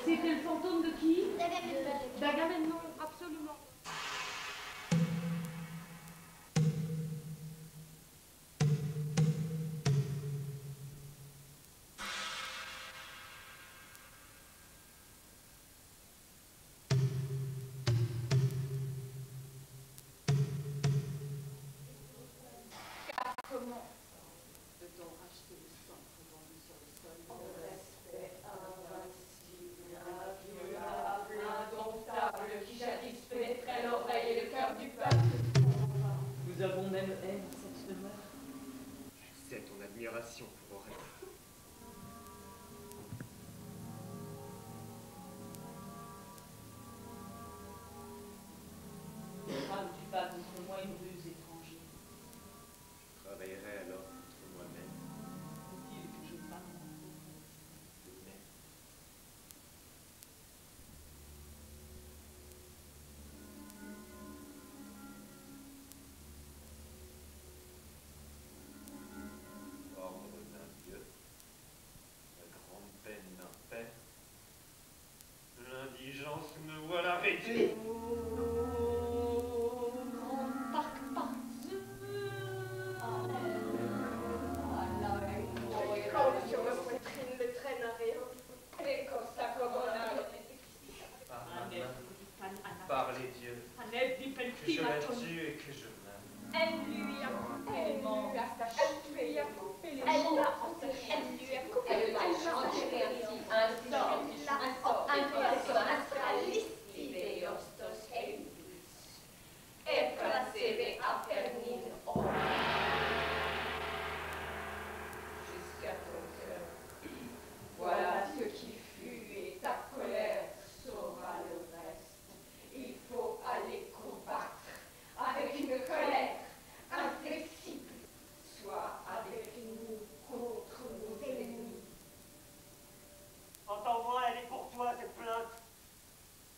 C'était le fantôme de qui? D'Agamemnon, absolument. Comment peut-on racheter le sang répandu sur le sol? Le respect invincible, inviolable, indomptable, qui jadis pénétrait l'oreille et le cœur du peuple. Nous avons même haine cette demeure. C'est ton admiration pour Aurès. Tu bats contre moi une ruse étrangère. Je travaillerai alors contre moi-même. Faut-il que je parle en pauvre? Mais ordre d'un dieu, la grande peine d'un père, l'indigence me voilà réduit. Par les dieux, que je la tue et que je meure. Elle lui a coupé les membres, elle lui a coupé les membres, elle lui a coupé les membres, jusqu'à ton cœur. Voilà ce qui fut et ta colère saura le reste. Il faut aller combattre avec une colère inflexible, soit avec nous contre nos ennemis. Entends-moi, elle est pour toi, cette plainte.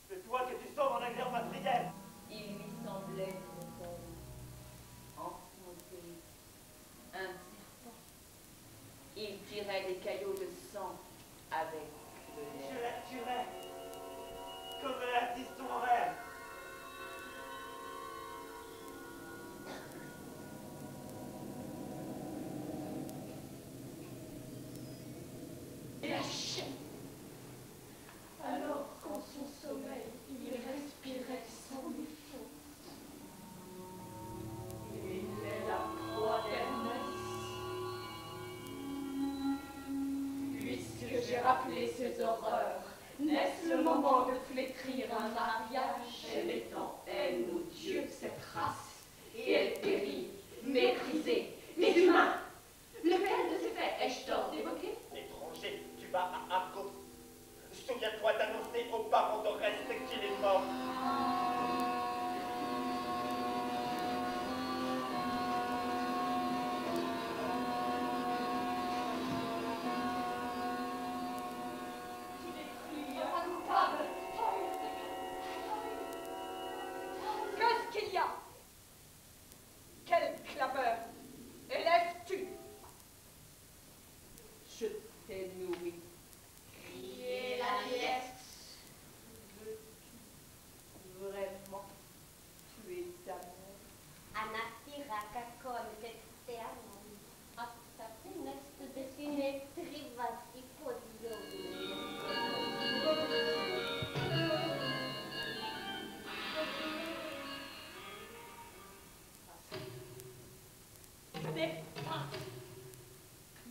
C'est toi que tu sauves en agréant ma prière. Il lui semblait enfanter un serpent. Il tirait des caillots de sang avec le Je lait. la tuerai, comme l'artiste ton rêve. Lâché. Alors qu'en son sommeil, il respirait sans effort. Il est la proie d'Hermès. Puisque j'ai rappelé ces horreurs, n'est-ce le moment de flétrir un mariage? Elle est en haine, ô Dieu, cette race, et elle périt, méprisée. Mais humain, lequel de ces faits ai-je tort d'évoquer? Étranger, tu vas à Argos. Souviens-toi d'annoncer aux parents d'Oreste qu'il est mort. Qu'est-ce qu'il y a? Quelle clameur? Élèves-tu? Je t'ai nourri. Criez la déesse. Veux-tu vraiment tuer ta mère? Αναφύγακα κόλκετεανόν, αυτήν στην τριβαστή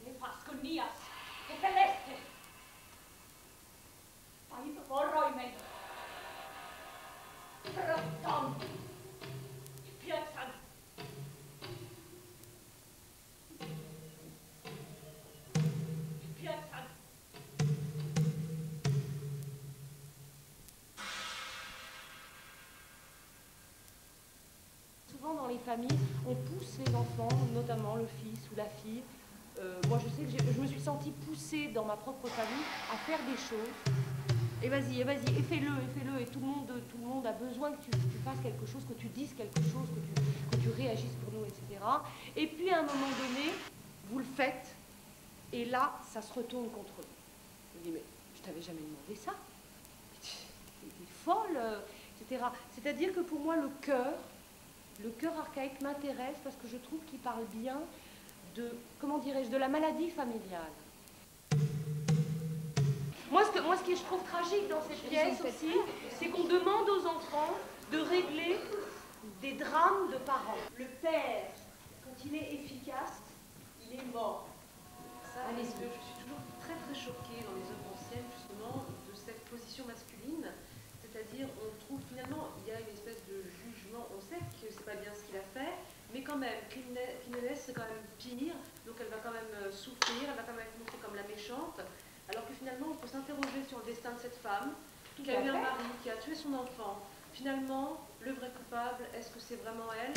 Nefasconias, que celeste. Paid horroimen. Proton. Piazan. Piazan. Souvent dans les familles, on pousse les enfants, notamment le fils ou la fille. Moi je sais que je me suis sentie poussée dans ma propre famille à faire des choses. Et vas-y, et fais-le, et tout le monde a besoin que tu fasses quelque chose, que tu dises quelque chose, que tu réagisses pour nous, etc. Et puis à un moment donné, vous le faites, et là, ça se retourne contre vous. Je me dis, mais je t'avais jamais demandé ça. folle, etc. C'est-à-dire que pour moi, le cœur archaïque m'intéresse parce que je trouve qu'il parle bien de, comment dirais-je, de la maladie familiale. Moi, ce que je trouve tragique dans cette pièce aussi, c'est qu'on demande aux enfants de régler des drames de parents. Le père, quand il est efficace, il est mort. Ça, parce que je suis toujours très très choquée dans les œuvres anciennes justement de cette position masculine, c'est-à-dire on trouve finalement il y a une espèce de jugement, on sait que c'est pas bien ce qu'il a fait, mais quand même Pinelès c'est quand même pire, donc elle va quand même souffrir, elle va quand même être montrée comme la méchante, alors que finalement on peut s'interroger sur le destin de cette femme qui a eu un mari, qui a tué son enfant. Finalement, le vrai coupable, est-ce que c'est vraiment elle ?